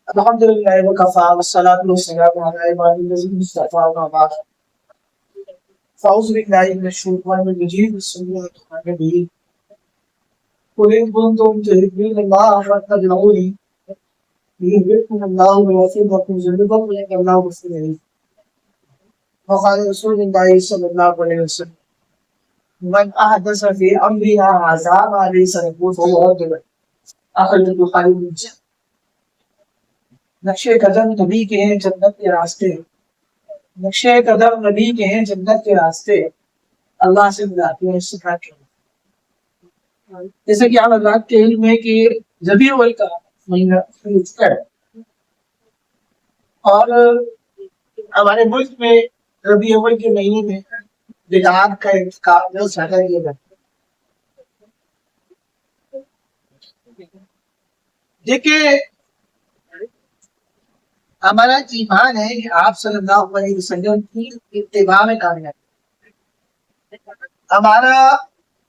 الحمد لله وكفى والصلاة والسلام على عباد الذين اصطفى وما بعد فأعوذ بالله من الشيطان الرجيم بسم الله الرحمن الرحيم قل إن كنتم تحبون الله فاتبعوني يحببكم الله ويغفر لكم ذنوبكم ويغفر الله غفور رحيم وقال رسول الله صلى الله عليه وسلم من أحدث في أمرنا هذا ما ليس له فهو رد أخرجه البخاري ومسلم نقش قدم نبی کے ہیں جنت کے راستے نقش قدم نبی کے ہیں جنت کے راستے اللہ سے ملاتے ہیں سکھا کے جیسے کہ آپ حضرات کے علم ہے کہ ربیع الاول کا مہینہ ہے اور ہمارے ملک میں ربیع الاول کے مہینے میں بدعات کا ارتکاب بہت زیادہ کیا جاتا ہے دیکھیے ہمارا ایمان ہے کہ آپ صلی اللہ علیہ وسلم کی اتباع میں کامیاب ہمارا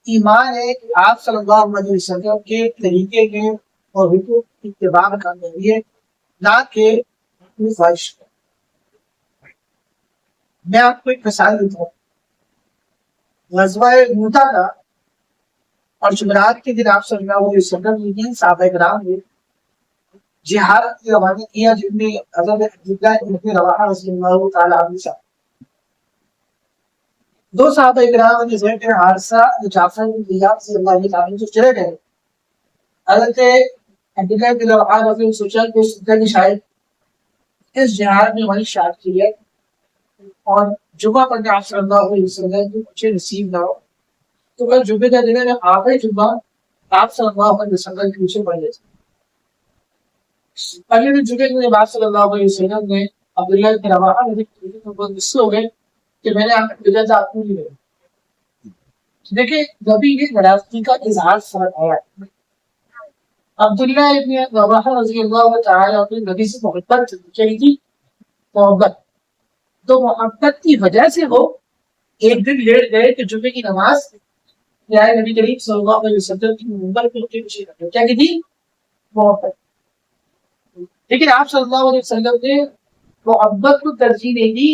ایمان ہے کہ آپ صلی اللہ علیہ وسلم کے طریقے کے اور حکم کی اتباع میں کامیابی ہے نہ کہ اپنی خواہش میں آپ کو ایک مثال دیتا ہوں غزوہ موتا کا اور جمعرات کے دن آپ صلی اللہ علیہ وسلم نے صحابہ کرام نے جہاد کی روانہ کیا جن میں حضرت عبداللہ ابن رواحہ رضی اللہ تعالیٰ عنہ صاحب دو صحابہ اکرام نے زید بن حارثہ جعفر بن زیاد رضی اللہ تعالیٰ عنہ سے چلے گئے حضرت عبداللہ بن رواحہ رضی اللہ سوچا کہ سنتے کہ شاید اس جہاد میں وہی شاد کی ہے اور جمعہ پڑھنے آپ صلی اللہ علیہ وسلم کو کچھ نصیب نہ ہو تو وہ جمعے کا دن ہے آخری جمعہ آپ صلی اللہ علیہ وسلم کے پیچھے پڑھ لیتے اگلے دن جمعے کے بعد صلی اللہ علیہ وسلم نے عبداللہ بن رواحہ رضی اللہ عنہ کو غصے ہو گئے کہ میں نے آپ کی اجازت آپ کو نہیں دی دیکھیں نبی نے ناراضگی کا اظہار فرمایا عبداللہ بن رواحہ رضی اللہ تعالی عنہ نبی سے محبت چاہیے تھی محبت تو محبت کی وجہ سے وہ ایک دن لیٹ گئے کہ جمعے کی نماز نبی کریم صلی اللہ علیہ وسلم کی منبر پہ پیچھے کیا کی تھی محبت لیکن آپ صلی اللہ علیہ وسلم نے محبت کو ترجیح نہیں دی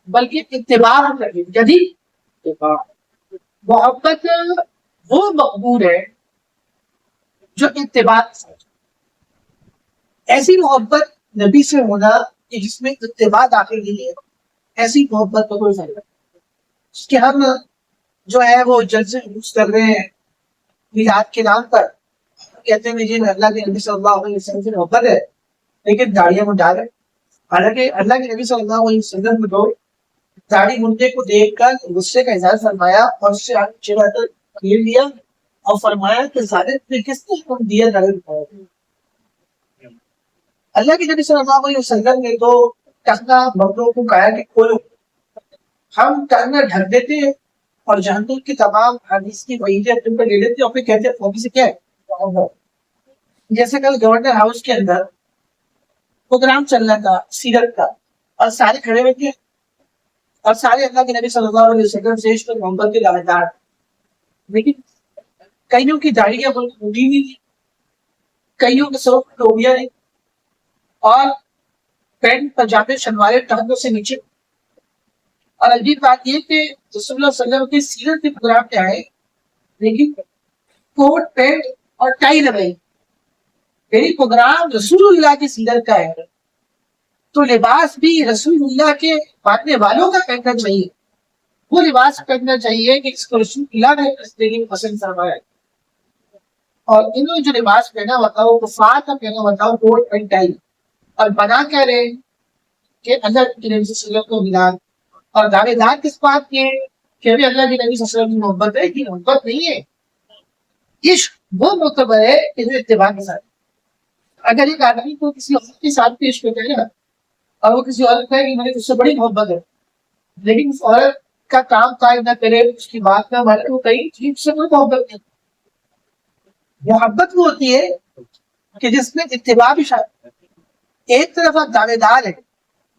بلکہ اتباع ترجیح کیا دی اتباع محبت وہ مقبول ہے جو اتباع ایسی محبت نبی سے ہونا کہ جس میں اتباع داخل نہیں ہے ایسی محبت کا کوئی فائدہ اس کے ہم جو ہے وہ جلسے یوز کر رہے ہیں میلاد کے نام پر کہتے ہیں جی اللہ کے نبی صلی اللہ علیہ وسلم سے محبت ہے لیکن داڑیاں منڈا رہے حالانکہ اللہ کے نبی صلی اللہ علیہ وسلم نے تو داڑھی منڈے کو دیکھ کر غصے کا اظہار فرمایا اور اس سے چہرہ کر کھیر لیا اور فرمایا کہ ظالم نے کس نے حکم دیا داڑھی اللہ کے نبی صلی اللہ علیہ وسلم نے تو ٹخنا مردوں کو کہا کہ کھولو ہم ٹخنا ڈھک دیتے ہیں اور جہنم کی تمام حدیث کی وعیدیں اپنے پر لے لیتے اور پھر کہتے ہیں فوقی سے کیا ہے جیسے کل گورنر ہاؤس کے اندر پروگرام چل رہا تھا سیرت کا اور سارے کھڑے ہوئے تھے اور سارے اللہ کے نبی صلی اللہ علیہ وسلم سے عشق اور محبت کے دعویدار لیکن کئیوں کی داڑھیاں بوڑھی ہوئی تھی کئیوں کے سر ٹوپیاں نہیں اور پینٹ پجامے شلواریں ٹانگوں سے نیچے اور عجیب بات یہ کہ رسول اللہ صلی اللہ علیہ وسلم کی سیرت کے پروگرام پہ آئے لیکن کوٹ پینٹ اور ٹائی لگائی یعنی پروگرام رسول اللہ کی سیرت کا ہے تو لباس بھی رسول اللہ کے ماننے والوں کا پہننا چاہیے وہ لباس پہننا چاہیے کہ اس کو رسول اللہ نے زندگی میں پسند فرمایا اور انہوں نے جو لباس پہنا ہوتا وہ کفار کا پہنا ہوتا وہ کوٹ پینٹ ٹائی اور بنا کہہ رہے کہ اللہ کے نبی صلی اللہ علیہ وسلم کو ملا اور دعوے دار کس بات کے کہ ابھی اللہ کے نبی صلی اللہ علیہ وسلم کی محبت ہے کہ محبت نہیں ہے عشق وہ معتبر ہے کہ جو اتباع کے ساتھ اگر ایک آدمی کو کسی عورت کے ساتھ پیش کرتا ہے نا اور وہ کسی عورت ہے کہ مجھے اس سے بڑی محبت ہے لیکن اس عورت کا کام قائم نہ کرے اس کی بات نہ مانے وہ کہیں چیز سے کوئی محبت نہیں محبت وہ ہوتی ہے کہ جس میں اتباع بھی شامل ہے ایک طرف آپ دعوے دار ہیں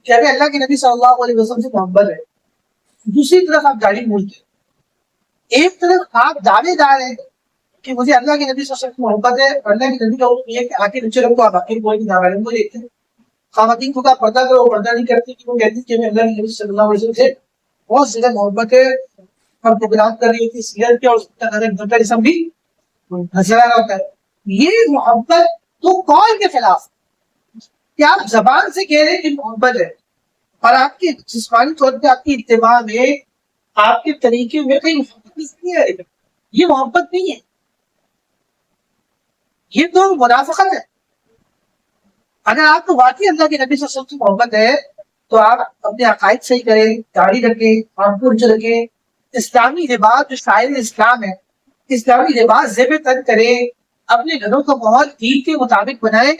کہ اگر اللہ کے نبی صلی اللہ علیہ وسلم سے محبت ہے دوسری طرف آپ داڑھی مولتے ہیں ایک طرف آپ دعوے دار ہیں کہ مجھے اللہ کے نبی صلی اللہ علیہ وسلم کی محبت ہے اور اللہ کے نبی کا حکم یہ ہے کہ آ کے نیچے رکھو آپ آخر کوئی نہیں دعوے کو دیکھتے ہیں خواتین کو کہا پردہ کرو، پردہ نہیں کرتی کہ وہ کہتی کہ میں اللہ کے نبی صلی اللہ علیہ وسلم سے بہت زیادہ محبت ہے اور پروگرام کر رہی ہوتی سیرت کے، اور اس کا ایک دوسرا قسم بھی نظر آ رہا ہوتا ہے۔ یہ محبت تو قول کے خلاف کہ آپ زبان سے کہہ رہے ہیں کہ محبت ہے، اور آپ کی جسمانی طور پہ آپ کی اتباع میں، آپ کے طریقے میں کہیں محبت نہیں ہے، یہ محبت نہیں ہے، یہ تو منافقت ہے۔ اگر آپ کو واقعی اللہ کے نبی صلی اللہ علیہ وسلم سے محبت ہے تو آپ اپنے عقائد صحیح کریں، داڑھی رکھیں، پرچ رکھیں، اسلامی لباس جو شاعر اسلام ہے، اسلامی لباس زیب تن کریں، اپنے گھروں کا ماحول دین کے مطابق بنائیں۔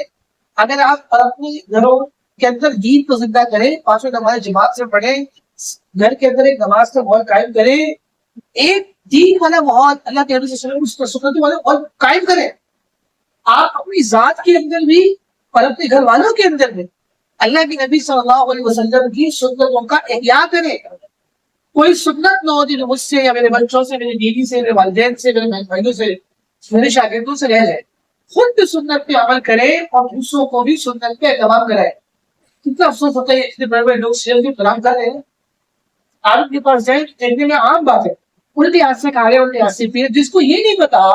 اگر آپ اپنے گھروں کے اندر دین کو زندہ کریں، پانچوں نماز جماعت سے پڑھیں، گھر کے اندر ایک نماز کا ماحول قائم کریں، ایک دین والا ماحول اللہ کے نبی صلی اللہ علیہ وسلم سنت والا ماحول قائم کریں، آپ اپنی ذات کے اندر بھی اور اپنے گھر والوں کے اندر بھی اللہ کے نبی صلی اللہ علیہ وسلم کی سنتوں کا احیاء کریں۔ کوئی سنت نہ ہوتی جو مجھ سے یا میرے بچوں سے، میری بیوی سے، میرے والدین سے، میرے بھائیوں سے، میرے شاگردوں سے رہ جائے، خود بھی سنت پہ عمل کرے اور دوسروں کو بھی سنت پہ اہتمام کرائے۔ کتنا افسوس ہوتا ہے اتنے بڑے بڑے لوگ سیرت کی پرام کر رہے ہیں، آپ کے پاس جائیں دیکھنے میں عام بات ہے، الٹے ہاتھ سے کھا رہے، الٹے ہاتھ سے پیے، جس کو یہ نہیں پتا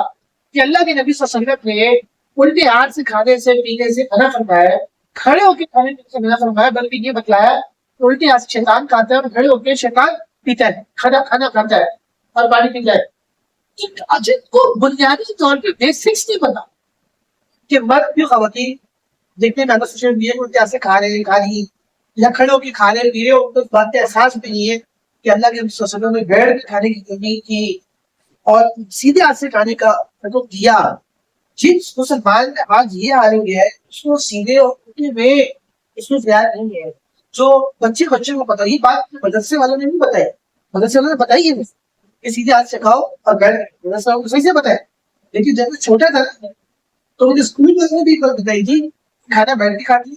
کہ اللہ کے نبی صلی اللہ علیہ وسلم نے الٹے ہاتھ سے کھانے سے پینے سے منع فرمایا ہے، کھڑے ہو کے کھانے پینے سے منع فرمایا، بلکہ یہ بتلایا الٹے ہاتھ سے شیطان کھاتا ہے اور کھڑے ہو کے شیطان پیتا ہے، کھانا کھاتا ہے اور پانی پیتا ہے۔ جن کو بنیادی طور پہ بیسکس نہیں پتا کہ مرد بھی خواتین دیکھنے میں سوشل میڈیا کو کیسے کھا رہے کھا رہی یا کھڑے ہو کے کھا رہے پی رہے ہو، تو بات احساس بھی نہیں ہے کہ اللہ کے نبی صلی اللہ علیہ وسلم نے بیٹھ کے کھانے کی ترغیب کی اور سیدھے ہاتھ سے کھانے کا حکم دیا۔ جس مسلمان نے آج یہ حال ہو گیا ہے، اس کو سیدھے اٹھے ہوئے اس میں خیال نہیں ہے۔ جو بچے کو پتا، یہ بات مدرسے والوں نے نہیں بتائی، مدرسے والوں نے بتائی ہے کہ سیدھے ہاتھ سے کھاؤ اور بیٹھ مدرسے والوں کو صحیح سے بتایا، لیکن جب میں چھوٹا تھا تو مجھے اسکول میں بھی بتائی تھی کھانا بیٹھ کے کھاتی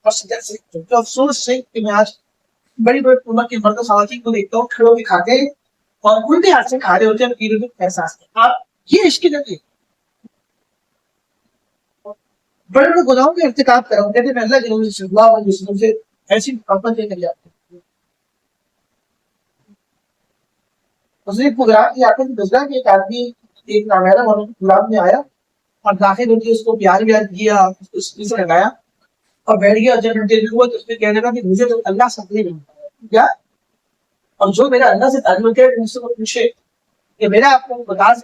اور سیدھے سے۔ تو افسوس ہے کہ میں آج بڑی بڑی عمر کے مرد و خواتین کو دیکھتا ہوں کھڑے ہو کے کھاتے ہیں اور الٹے ہاتھ سے کھا رہے ہوتے ہیں، پیروں میں احساس نہیں۔ آپ یہ عشق نہیں، بڑے بڑے گناہوں کا ارتکاب کر رہا ہوں، کہتے ہیں میں اللہ کے نبی صلی اللہ علیہ وسلم سے ایسی محبت لے کر جاتے ہیں۔ اس نے ایک پروگرام کیا کہ گزرا کہ ایک آدمی ایک نامحرم اور پروگرام میں آیا اور داخل ہو کے اس کو پیار ویار کیا، اس سے لگایا اور بیٹھ گیا۔ جب انٹرویو ہوا تو اس نے کہنے لگا کہ مجھے تو اللہ سے نہیں ملتا کیا، اور جو میرا اللہ سے تعلق ہے مجھ سے وہ پوچھے کہ میرا آپ کو بتا سے،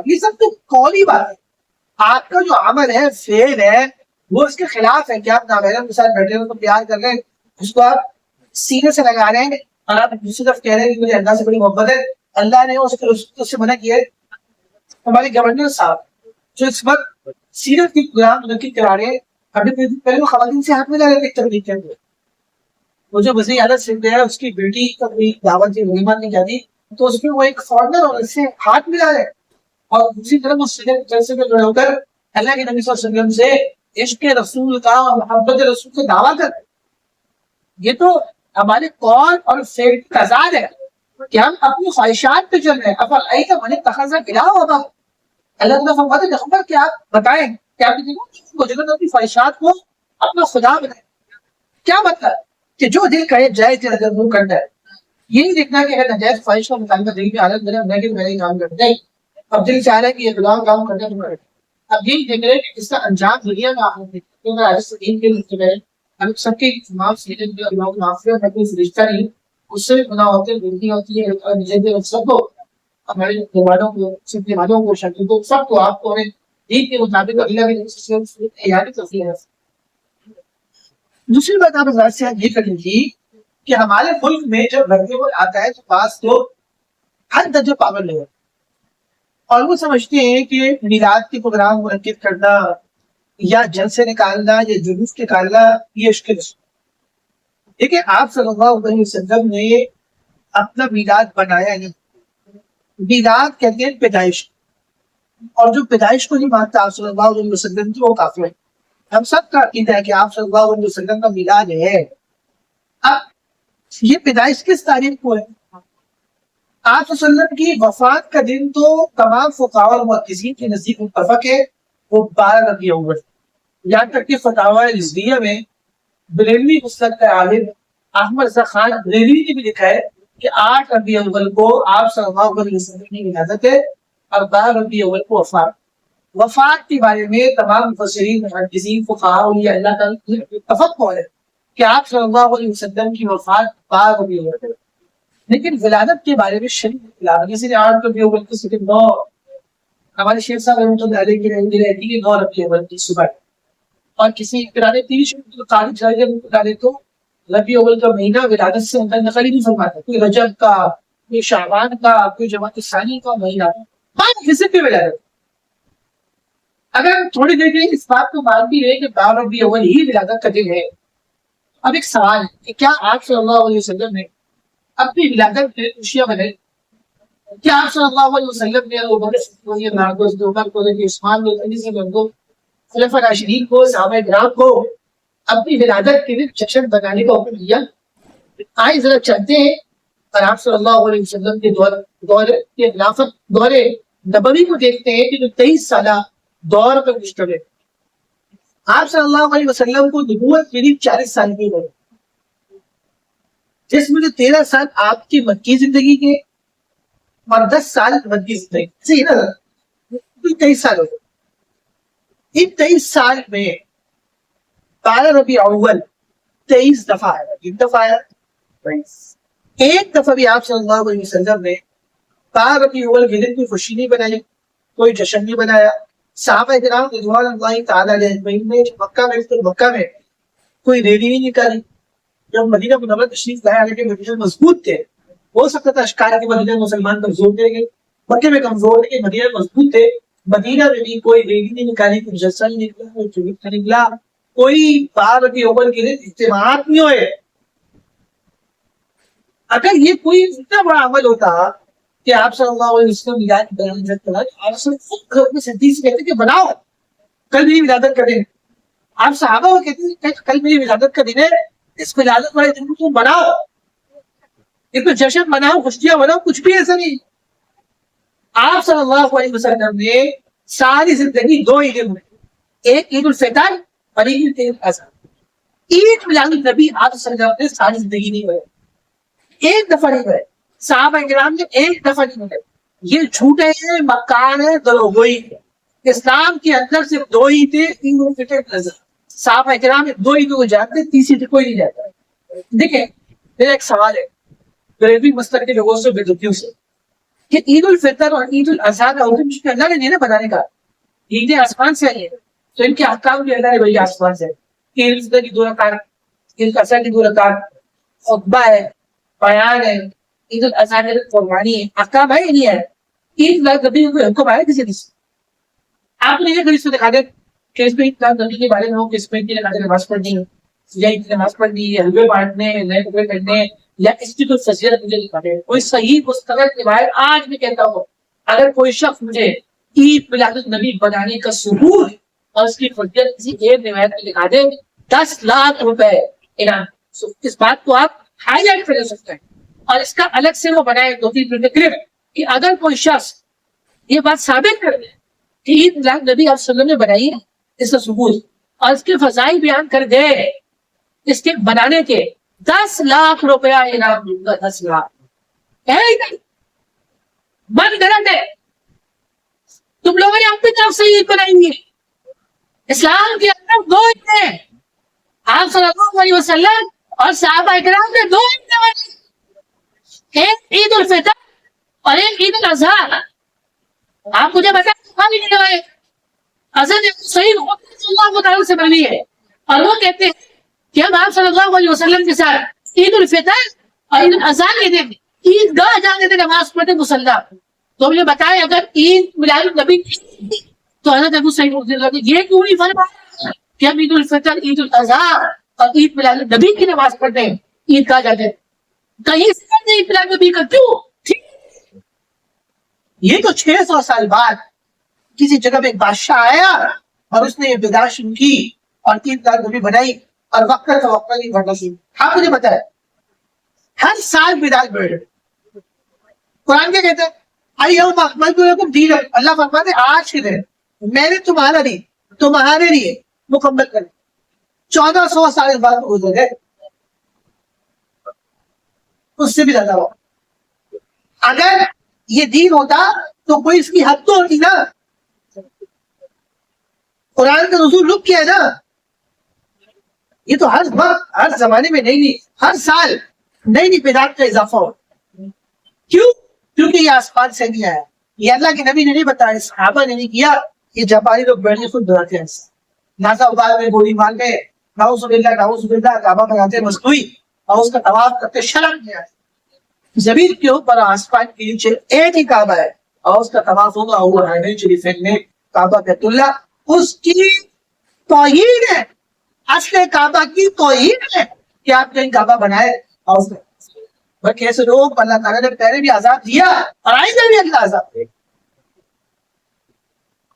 یہ سب تو قولی بات ہے۔ آپ کا جو عمل ہے، فعل ہے، وہ اس کے خلاف ہے کہ آپ نامحرم کے ساتھ بیٹھے ہو تو پیار کر رہے ہیں، اس کو آپ سینے سے لگا رہے ہیں اور آپ دوسری طرف کہہ رہے ہیں کہ مجھے اللہ سے بڑی محبت ہے۔ اللہ نے اس سے منع کیا ہے۔ ہمارے گورنر صاحب جو اس وقت سیرت کی پروگرام منعقد کرا رہے ہیں، ابھی پہلے وہ خواتین سے ہاتھ ملا رہے تھے تبلیغ کے اندر، وہ جو وزیر اعلیٰ سندھ ہے اس کی بیٹی کا کوئی دعوت تھی، ولیمہ نہیں جاتی، تو اس میں وہ ایک فارنر اور اس سے ہاتھ ملا رہے اور دوسری طرف وہ جلسے میں کھڑے ہو کر اللہ کے نبی صلی اللہ علیہ وسلم سے عشق رسول کا اور محبت رسول کا دعویٰ کر۔ یہ تو ہمارے قول اور فعل کا تضاد ہے کہ ہم اپنی خواہشات پہ چل رہے ہیں۔ افرأیت من اتخذ الہہ ہوا، اللہ تعالیٰ فرماتے ہیں پیغمبر کہ آپ بتائیں کہ آپ کو جنہوں نے اپنی خواہشات کو اپنا خدا بنائے، کیا مطلب کہ جو دل کہے جائز ضرور کرنا ہے، یہ نہیں دیکھنا کہ اگر نجائز خواہش کا مطالبہ دل کی حالت بنے لیکن میں نہیں کام کرتا، نہیں، اب دل چاہ رہا ہے کہ یہ غلام کام کرنا ہے تو کرے، اب یہی دیکھ رہے کہ اس کا انجام دنیا میں آخر دین کے لیے اب سب کے تمام سیدھے اللہ کی معافیت ہے، کوئی رشتہ نہیں، اس سے بھی گناہ ہوتے ہیں، غلطی ہوتی ہے، اور نجائز سب کو ہمارے دیواروں کو سب دیواروں کو شکل کو سب کو آپ کو دین کے مطابق اللہ کے تیاری کرتی ہے۔ دوسری بات آپ حضرات سے یہ کرنی تھی کہ ہمارے ملک میں جب لڑکے کو آتا ہے تو بعض لوگ ہر درجے پابند ہے اور وہ سمجھتے ہیں کہ میلاد کے پروگرام منعقد کرنا یا جلسے نکالنا یا جلوس نکالنا یہ عشق رسول۔ دیکھیں آپ صلی اللہ علیہ وسلم نے اپنا میلاد بنایا نہیں، میلاد کہتے ہیں پیدائش، اور جو پیدائش کو نہیں مانتا آپ صلی اللہ علیہ وسلم کی وہ کافر ہے۔ ہم سب کا عقیدہ ہے کہ آپ صلی اللہ علیہ وسلم کا میلاد ہے۔ اب یہ پیدائش کس تاریخ کو ہے؟ آپ صلی اللہ علیہ وسلم کی وفات کا دن تو تمام فقہاء اور محدثین کے نزدیک متفق ہے، وہ 12 ربیع الاول، یہاں تک کہ فتاوی رضویہ میں بریلوی مسلک کا عالم احمد رضا خان بریلوی نے بھی لکھا ہے کہ 8 ربیع الاول کو آپ صلی اللہ علیہ وسلم کی ولادت ہے اور 12 ربیع الاول کو وفات. وفات کے بارے میں تمام مفسرین محدثین فقہاء اولیاء اللہ کا اتفاق ہے کہ آپ صلی اللہ علیہ وسلم کی وفات 12 ربیع الاول ہے. لیکن ولادت کے بارے میں شریف اختلاف ہے. کسی نے 8 ربیع الاول کو، کسی نے 9، ہمارے شیخ صاحب رحمۃ اللہ علیہ کی رہتی ہے 9 ربیع الاول کی صبح، اور کسی قرآن 30 تاریخ ڈالے تو ربیع اول کا مہینہ ولادت سے نقل ہی نہیں فرماتا. کوئی رجب کا، کوئی شعبان کا، کوئی جماعت ثانی کا مہینہ، کسی پہ ولادت. اگر ہم تھوڑی دیر کے اس بات کو مان بھی ہے کہ 12 ربیع اول ہی ولادت کا دن ہے، اب ایک سوال ہے کہ کیا آپ صلی اللہ علیہ وسلم نے اپنی ولادت پہ خوشیاں منائی؟ کیا آپ صلی اللہ علیہ وسلم نے عثمان کو، خلفاء راشدین کو، صحابہ کرام کو اپنی ولادت کے لیے جشن بنانے کا حکم دیا؟ آئے ذرا چلتے ہیں اور آپ صلی اللہ علیہ وسلم کے دور کے خلافت دور نبوی کو دیکھتے ہیں کہ جو 23 سالہ دور پر مشتمل ہے. آپ صلی اللہ علیہ وسلم کو نبوت قریب 40 سال کی ہوئی، جس میں جو 13 سال آپ کی مکی زندگی کے اور 10 سال مکی زندگی، صحیح نا؟ 23 سال ہو گئے. ان 23 سال میں 12 ربیع اول 23 دفعہ ہے. کتنی دفعہ ہے؟ 23. ایک دفعہ بھی آپ صلی اللہ علیہ وسلم نے 12 ربیع اول کے دن کوئی خوشی نہیں بنائی، کوئی جشن نہیں بنایا. صحابہ کرام رضوان اللہ تعالی علیہ اجمعین نے مکہ میں کوئی ریلی نہیں نکالی. جب مدینہ منورہ تشریف لائے حالانکہ مدینہ مضبوط تھے، ہو سکتا تھا اشکال کے مدینہ مسلمان کمزور تھے، مکے میں کمزور تھے، مدینہ مضبوط تھے. مدینہ میں بھی کوئی ریلی نہیں نکالی، کوئی جلسہ نہیں نکلا، کوئی جلوس نہیں نکلا، کوئی 12 ربیع اول کے لیے اجتماعات نہیں ہوئے. اگر یہ کوئی اتنا بڑا عمل ہوتا کہ آپ صلی اللہ علیہ وسلم ولادت بیان کرتا ہے، آپ صرف اپنے صدیق سے کہتے کہ بناؤ کل میری ولادت کا دن. آپ صحابہ کو کہتے ہیں کل میری ولادت کا دن ہے، اس ولادت والے دن کو تم بناؤ، اس کو جشن بناؤ، خوشیاں بناؤ. کچھ بھی ایسا نہیں. آپ صلی اللہ علیہ وسلم نے ساری زندگی 2 عیدیں منائی، ایک عید الفطر اور ایک عید الاضحیٰ. عید میلاد النبی آپ صلی اللہ علیہ وسلم نے ساری زندگی نہیں ہوئے، ایک دفعہ نہیں ہوئے. صحابہ کرام نے ایک دفعہ نہیں ہوئے. یہ جھوٹے ہیں، مکار ہیں، دروغگوئی ہے. اسلام کے اندر صرف 2 عیدیں، عید الفطر اور الاضحیٰ. صحابہ کرام 2 عیدوں کو جانتے، تیسری عید کوئی نہیں جانتا. دیکھیں میرا ایک سوال ہے غریبی مسلک کے لوگوں سے، بدعتیوں سے، کہ عید الفطر اور عید الاضحیٰ کا حکم اللہ نے نہیں نا بنانے کا، عیدیں آسمان سے آئی ہیں تو ان کے احکام بھی اللہ نے بھائی آسمان سے. عید الفطر کی 2 رکعت، عید الاضحیٰ کی 2 رکعت، خطبہ ہے، بیان ہے. عید الاضحیٰ کی قربانی ہے، احکام ہے نہیں ہے. عید نبی کو حکم آیا کسی نے؟ آپ نے یہ کبھی سے دکھا دیں کہ اس میں عید نبی کے بارے میں ہو کہ اس میں نماز پڑھنی ہے یا عید نماز پڑھنی ہے، حلوے بانٹنے، نئے کپڑے پہننے، یا اس کی کوئی فضیلت مجھے دکھا دے. کوئی صحیح مستند روایت آج بھی کہتا ہوں، اگر کوئی شخص مجھے عید میلاد النبی بنانے کا ثبوت اور اس کی فضیلت کسی ایک روایت میں دکھا دے، 10 لاکھ روپے انعام. اس بات کو آپ ہائی لائٹ کر سکتے ہیں اور اس کا الگ سے وہ بنائے 2-3 کلپ کہ اگر کوئی شخص یہ بات ثابت کر دے کہ عید میلاد نبی آپ صلی اللہ علیہ وسلم نے بنائی ہے، اس کا ثبوت اور اس کے فضائل بیان کر دے، اس کے بنانے کے 10 لاکھ روپیہ انعام دوں گا. 10 لاکھ بند غلط ہے. تم لوگوں نے اپنی طرف سے عید بنائی ہے. اسلام کے اندر 2 عیدیں ہیں، آپ صلی اللہ علیہ وسلم اور صحابہ کرام نے 2 عیدیں بنائی، ایک عید الفطر اور ایک عید الاضحیٰ. آپ مجھے بتائیں حضرت صحیح اللہ تعالیٰ سے بنی ہے اور وہ کہتے ہیں کہ ہم آپ صلی اللہ علیہ وسلم کے ساتھ عید الفطر اور عید الاضحیٰ کے دن عید گاہ جانے تھے، نماز پڑھتے مصلی. تو مجھے بتائیں اگر عید میلاد النبی تو حضرت ابو سعید یہ کیوں نہیں فرمایا کہ ہم عید الفطر، عید الاضحیٰ اور عید میلاد النبی کی نماز پڑھتے ہیں، عید گاہ جاتے ہیں؟ کہیں سے عید میلاد النبی کا کیوں؟ یہ تو 600 سال بعد کسی جگہ پہ ایک بادشاہ آیا اور اس نے یہ بدعت شروع کی اور عید میلاد النبی بنائی اور وقت کا توقع نہیں بڑھنا شروع. آپ مجھے بتائیں ہر سال بدعت بڑھ رہی. قرآن کیا کہتا ہے؟ ایوم اکملت لکم دینکم. اللہ فرماتے ہیں آج کے دن میں نے تمہارا دین تمہارے لیے مکمل کر 1400 سال اس بات کو گزر گئے, اس سے بھی زیادہ ہوا. اگر یہ دین ہوتا تو کوئی اس کی حد تو ہوتی نا. قرآن کا نزول رک کیا ہے نا. یہ تو ہر وقت ہر زمانے میں نئی نئی, ہر سال نئی نئی بدعت کا اضافہ ہو. کیوں؟ کیونکہ یہ آسمان سے نہیں آیا, یہ اللہ کے نبی نے نہیں بتایا, صحابہ نے نہیں کیا, یہ جاپانی لوگ بیٹھ کے خود بناتے ہیں. ناسا ابال میں گولی مار کے نعوذ باللہ کعبہ بناتے ہیں مصنوعی, اور اس کا طواف کرتے. شرم کیا ہے؟ زمین کے اوپر آسمان کے نیچے ایک ہی کعبہ ہے, اور اس کا طواف ہوگا وہ حرمین شریفین میں کعبہ بیت اللہ, اس کی توہین ہے. اصل کعبہ کی توہین ہے کہ آپ کہیں کعبہ بنائے. اور بلکہ ایسے لوگ اللہ تعالیٰ نے پہلے بھی عذاب دیا اور آئندہ بھی اللہ عذاب دے.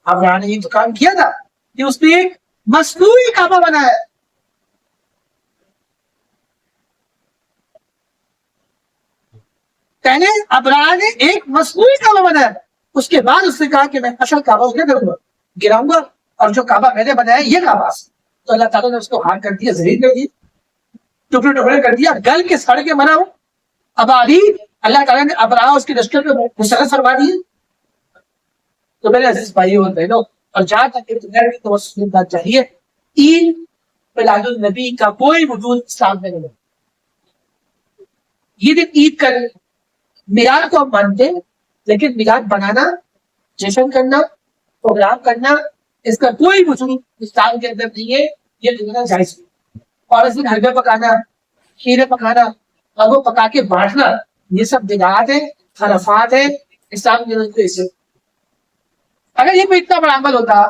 ابراہیم نے یہ تو کام کیا تھا کہ اس نے ایک مصنوعی کعبہ بنایا. پہلے ابراہیم نے ایک مصنوعی کعبہ بنایا, اس کے بعد اس نے کہا کہ میں اصل کعبہ کیا کروں گا, گراؤں گا, اور جو کعبہ میں نے بنایا یہ کعبہ. تو اللہ تعالیٰ نے اس کو ہار کر دیا, ذلیل کر دیا, ٹکڑے ٹکڑے کر دیا, گل کے سڑ کے منا ہو. اب ابھی اللہ تعالیٰ نے ابراہ اس کے لشکر کو مسلط فرما دیا. تو میرے عزیز بھائی اور بہنوں, اور جہاں تک ابتدائی کی توسل بات چاہیے, عید میلاد النبی کا کوئی وجود اسلام میں نہیں. یہ دن عید کا میلاد کو ہم مانتے ہیں, لیکن میلاد بنانا, جشن کرنا, پروگرام کرنا, اس کا کوئی وجود اسلام کے اندر نہیں ہے. یہ دنیا جائز نہیں. اور اس دن حلوے پکانا, کھیرے پکانا اور وہ پکا کے بانٹنا, یہ سب بدعات ہے, خرافات ہے, اسلام کے اندر سے. اگر یہ کوئی اتنا بڑا عمل ہوتا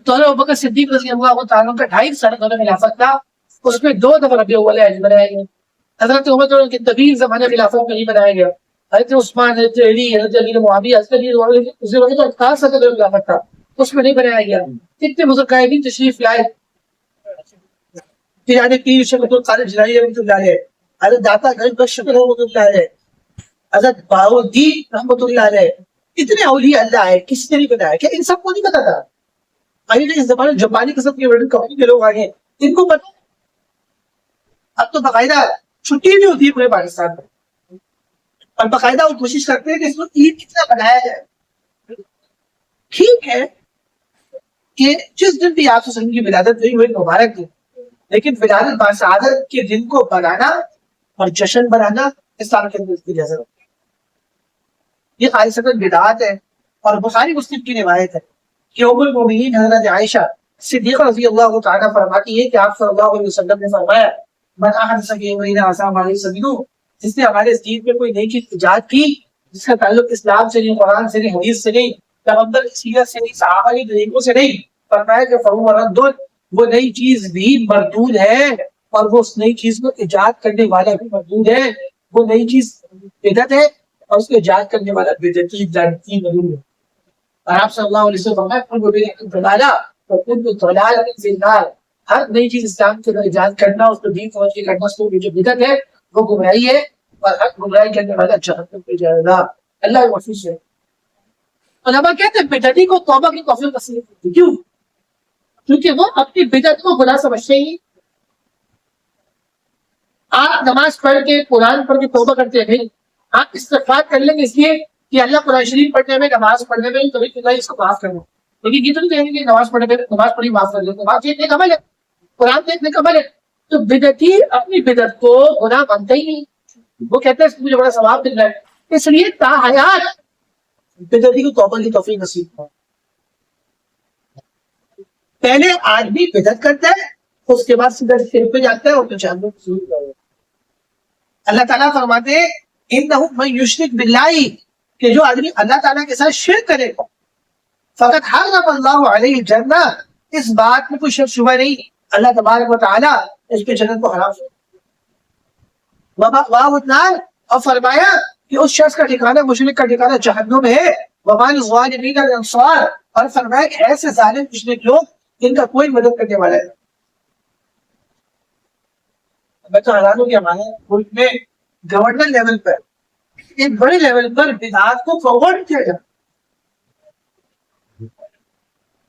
تو حضرت ابوبکر صدیق رضی اللہ تعالیٰ کا 2.5 سال دور خلافت تھا, اس میں 2 دفعہ ربیع الاول حج بنایا گیا. حضرت عمر کے طویل زمانے خلافت میں نہیں بنایا گیا. حضرت عثمان, حضرت علی, حضرت علی معاویہ, حضرت علی اس وقت 8 سال کا دور خلافت تھا, اس میں نہیں بنایا گیا. کتنے بزرگ قائدین تشریف لائے, پیرانے پیر شیخ القادر جیلانی رحمۃ اللہ علیہ, حضرت داتا گنج بخش رحمۃ اللہ علیہ, حضرت بہاؤالدین رحمۃ اللہ علیہ. اتنے اولیاء اللہ ہے, کسی نے نہیں بتایا. کیا ان سب کو نہیں پتا تھا؟ اس زمانے جاپانی قسم کے ورلڈ کمپنی کے لوگ آگے, ان کو پتا. اب تو باقاعدہ چھٹی بھی ہوتی ہے پورے پاکستان میں, اور باقاعدہ وہ کوشش کرتے ہیں کہ اس کو عید کتنا بنایا جائے. ٹھیک ہے کہ جس دن بھی آپ سے کی ولادت ہوئی ہوئی مبارک دن, لیکن ولادت باسعادت کے دن کو بنانا اور جشن بنانا اسلام کے اندر اس کی اجازت ہے. یہ خالصتاً بدعات ہے. اور بخاری مسلم کی روایت ہے کہ ام المؤمنین حضرت عائشہ صدیقہ رضی اللہ تعالیٰ فرماتی ہے کہ آپ صلی اللہ علیہ وسلم نے فرمایا, من احدث فی امرنا هذا ما ليس منه, جس نے ہمارے اس دین میں کوئی نئی چیز ایجاد کی جس کا تعلق اسلام سے نہیں, قرآن سے نہیں, حدیث سے نہیں, پیغمبر کی سیرت سے نہیں, صحابہ کی طریقوں سے نہیں, فرمایا کہ فہو رد, وہ نئی چیز بھی مردود ہے, اور وہ اس نئی چیز کو ایجاد کرنے والا بھی مردود ہے. وہ نئی چیز بدعت ہے اور اس کو ایجاد کرنے والا بدعتی لعنتی مردود ہے. اور آپ صلی اللہ علیہ وسلم فرمایا ہر نئی چیز اسلام کے اندر ایجاد کرنا, اس کو دین سمجھ کے کرنا, اس کو جو بدعت ہے وہ گمراہی ہے, اور حق گمراہی کرنے والا جہنم میں جائے گا. اللہ محفوظ ہے. علماء کہتے ہیں بدعتی کو توبہ کی توفیق نصیب ہوتی. کیوں؟ کیونکہ وہ اپنی بدعت کو گناہ سمجھتے ہی. آپ نماز پڑھ کے, قرآن پڑھ کے توبہ کرتے ہیں, آپ استغفار کر لیں گے اس لیے کہ اللہ قرآن شریف پڑھنے میں, نماز پڑھنے میں کبھی اللہ اس کو معاف کرنا. لیکن یہ تو نہیں کہیں گے کہ نماز پڑھنے میں نماز پڑھی معاف کر لیں. نماز ایک عمل ہے, قرآن دیکھنے کا عمل ہے. تو بدعتی اپنی بدعت کو گناہ مانتا ہی نہیں. وہ کہتے ہیں مجھے بڑا ثواب مل رہا ہے, اس لیے تا حیات بدعتی کو توبہ کی توفیق نصیب ہو. پہلے آدمی بدعت کرتا ہے, اس کے بعد سیدھا شرک پہ جاتا ہے اور پہچاننے کو شروع کرتا ہے. اللہ تعالیٰ فرماتے ہیں انہ من یشرک باللہ, کہ جو آدمی اللہ تعالیٰ کے ساتھ شرک کرے فقط حرم اللہ علیہ الجنہ, اس بات میں کوئی شک شبہ نہیں, اللہ تبارک و تعالیٰ اس کے جنت کو حرام کیا. اور فرمایا کہ اس شخص کا ٹھکانہ, مشرک کا ٹھکانہ جہنم ہے. وما للظالمین من انصار, اور فرمایا کہ ایسے ظالم مشرک لوگ جن کا کوئی مدد کرنے والا ہے. میں تو حیران ہوں کہ ہمارے ملک میں گورنر لیول پر, ایک بڑے لیول پر بدعات کو فارورڈ کیا جائے.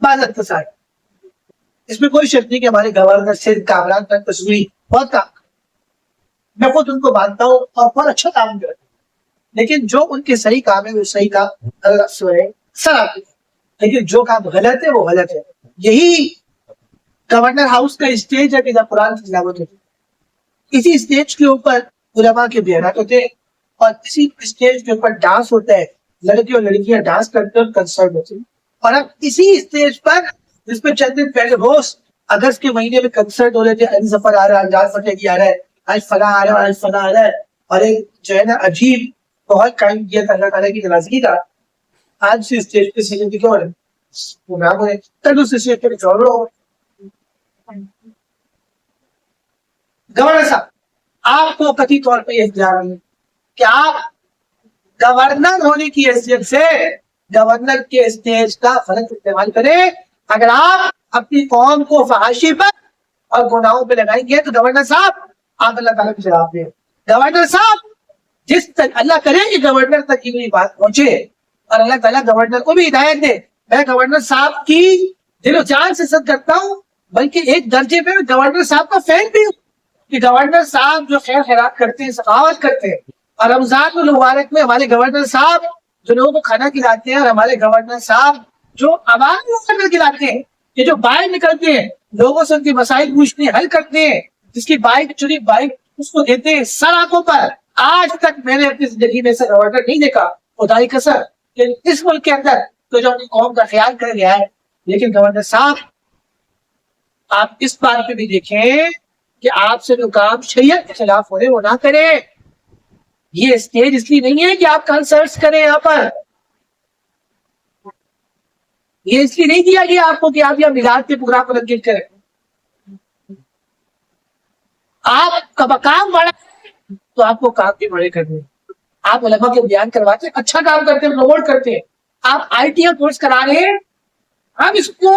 بعض اقتصاد اس میں کوئی شک نہیں کہ ہمارے گورنر سے کامران تک تصویری بہت کام، میں خود ان کو مانتا ہوں اور بہت اچھا کام کرتا ہوں، لیکن جو ان کے صحیح کام ہے وہ صحیح کام اللہ سے سر آتے ہیں، لیکن جو کام غلط ہے وہ غلط ہے۔ یہی گورنر ہاؤس کا اسٹیج ہے کہ جب قرآن کی تلاوت ہوتی ہے، اسی اسٹیج کے اوپر علماء کے بیانات ہوتے ہیں، اور اسی اسٹیج کے اوپر ڈانس ہوتا ہے، لڑکے اور لڑکیاں ڈانس کرتے ہیں، کنسرٹ ہوتے ہیں، اور اب اسی اسٹیج پر جس پہ چند دن پہلے روز اگست کے مہینے میں کنسرٹ ہو رہے تھے، علی ظفر آ رہا ہے، جان فتح آ رہا ہے، آج فلاں آ رہا ہے، آج فلاں آ رہا ہے، اور ایک جو ہے نا عجیب بہت قائم کیا تھا اللہ تعالیٰ کی ناراضگی کا، آج سے اسٹیج پہ سینے کی کیوں ہے پروگرام ہے، کل اس اسٹیج پہ چھوڑ رہا ہو۔ گورنر صاحب آپ کو قطعی طور پہ یہ اختیار نہیں کہ آپ گورنر ہونے کی حیثیت سے گورنر کے اسٹیج کا غلط استعمال کریں۔ اگر آپ اپنی قوم کو فحاشی پر اور گناہوں پہ لگائیں گے تو گورنر صاحب آپ اللہ تعالیٰ کے جواب دیں۔ گورنر صاحب جس تک اللہ کرے کہ گورنر تک کی میری بات پہنچے اور اللہ تعالیٰ گورنر کو بھی ہدایت دے، میں گورنر صاحب کی دل و جان سے عزت کرتا ہوں، بلکہ ایک درجے پہ گورنر صاحب کا فین بھی ہوں کہ گورنر صاحب جو خیر خیرات کرتے ہیں، سخاوت کرتے ہیں، اور رمضان المبارک میں ہمارے گورنر صاحب جو لوگوں کو کھانا کھلاتے ہیں، اور ہمارے گورنر صاحب جو عوام کو کھلاتے ہیں، یہ جو باہر نکلتے ہیں لوگوں سے ان کی مسائل پوچھتے ہیں، حل کرتے ہیں، جس کی بائک چوری بائک اس کو دیتے ہیں سر آنکھوں پر، آج تک میں نے اپنی زندگی میں ایسا گورنر نہیں دیکھا خدائی قسم کہ اس ملک کے اندر تو جو اپنی قوم کا خیال کر گیا ہے۔ لیکن گورنر صاحب آپ اس بات پہ بھی دیکھیں کہ آپ سے جو کام شریعت کے خلاف ہو رہے وہ نہ کریں۔ یہ اسٹیج اس لیے نہیں ہے کہ آپ کنسرٹس کریں، یہاں پر یہ اس لیے نہیں دیا گیا آپ کو کہ آپ یہاں میلاد کے پروگرام کو منعقد کریں۔ آپ کا مقام بڑا تو آپ کو کام بھی بڑے کرنے، آپ علماء کے بیان کرواتے ہیں، اچھا کام کرتے ہیں، پروموٹ کرتے ہیں، آپ آئی ٹی کورس کرا رہے ہیں، ہم اس کو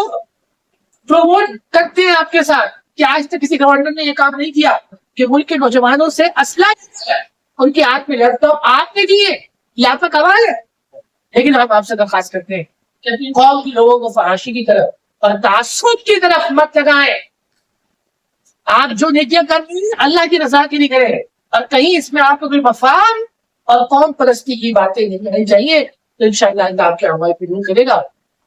پروموٹ کرتے ہیں آپ کے ساتھ کہ آج تک کسی گورنر نے یہ کام نہیں کیا کہ ملک کے نوجوانوں سے اسلحہ ان کے ہاتھ میں لیپ ٹاپ آپ نے دیے، یہ آپ کا کمال ہے۔ لیکن ہم آپ سے درخواست کرتے ہیں کہ اپنی قوم کے لوگوں کو فحاشی کی طرف اور تعصب کی طرف مت لگائیں۔ آپ جو نیکیاں کر رہی ہیں اللہ کی رضا کے لیے کریں، اور کہیں اس میں آپ کو کوئی مفاد اور قوم پرستی کی باتیں نہیں کرنی چاہیے، تو انشاءاللہ اللہ آپ کے اعمال کو قبول کرے گا۔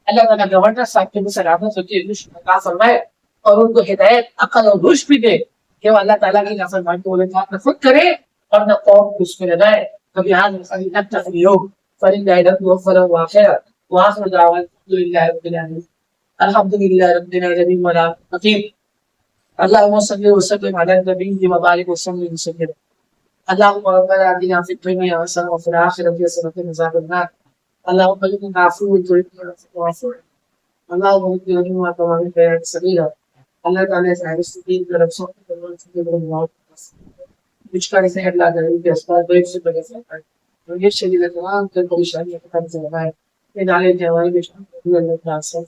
اللہ تعالیٰ گورنر صاحب کے سلامت ہوتی ہے عطا فرمائے اور ان کو ہدایت، عقل اور رشد بھی دے کہ وہ اللہ تعالیٰ کی نافرمانی کو نہ خود کرے اور نہ قوم کو اس میں لگائے۔ کبھی حال الحمد وآخر دعوانا الحمد للہ رب العالمین والعاقبۃ اللهم صل وسلم على النبي وبارك وسلم وسلم اللهم ربنا آتنا في الدنيا حسنة وفي الآخرة حسنة وقنا عذاب النار اللهم إنك عفو تحب العفو فاعف عنا اللهم اهدنا فيما هديت وهب سبيلا اللہ تعالیٰ سے ہر دین طرف سے کچھ کا سے اللہ تعالیٰ کے اسباب بیت سے بگے سے اور یہ شدید تمام کے پریشانی ختم سے ہے یہ نالے جوانی کے شان اللہ تعالیٰ سے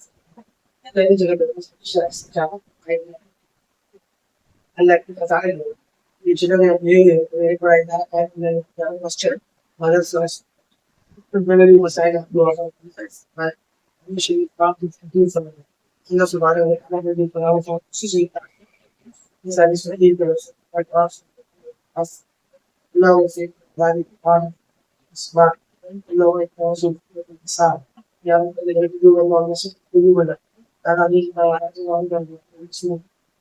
پہلی جگہ پہ شرح سے جانا اللہ کی فضائل ہے یہ جنہوں نے میرے بڑا ادارہ ہے مسجد مدرس میں نے بھی مسائل شریف پاک کی تحقیق سمجھ اللہ سبحانہ و تعالیٰ نے بھی فراہم اور اسی سے انسانی صحیح طرف سے اللہ سے باری پان اسماء اللہ ایک موضوع انسان یا جو اللہ سے کوئی بنا تعالیٰ نے ہمارا جوان کر دیا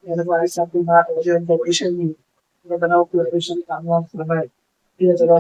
یا ہمارے ساتھ کی بات جو انفارمیشن نہیں بناؤ کی آپریشن کامیاب فرمائے یہ جگہ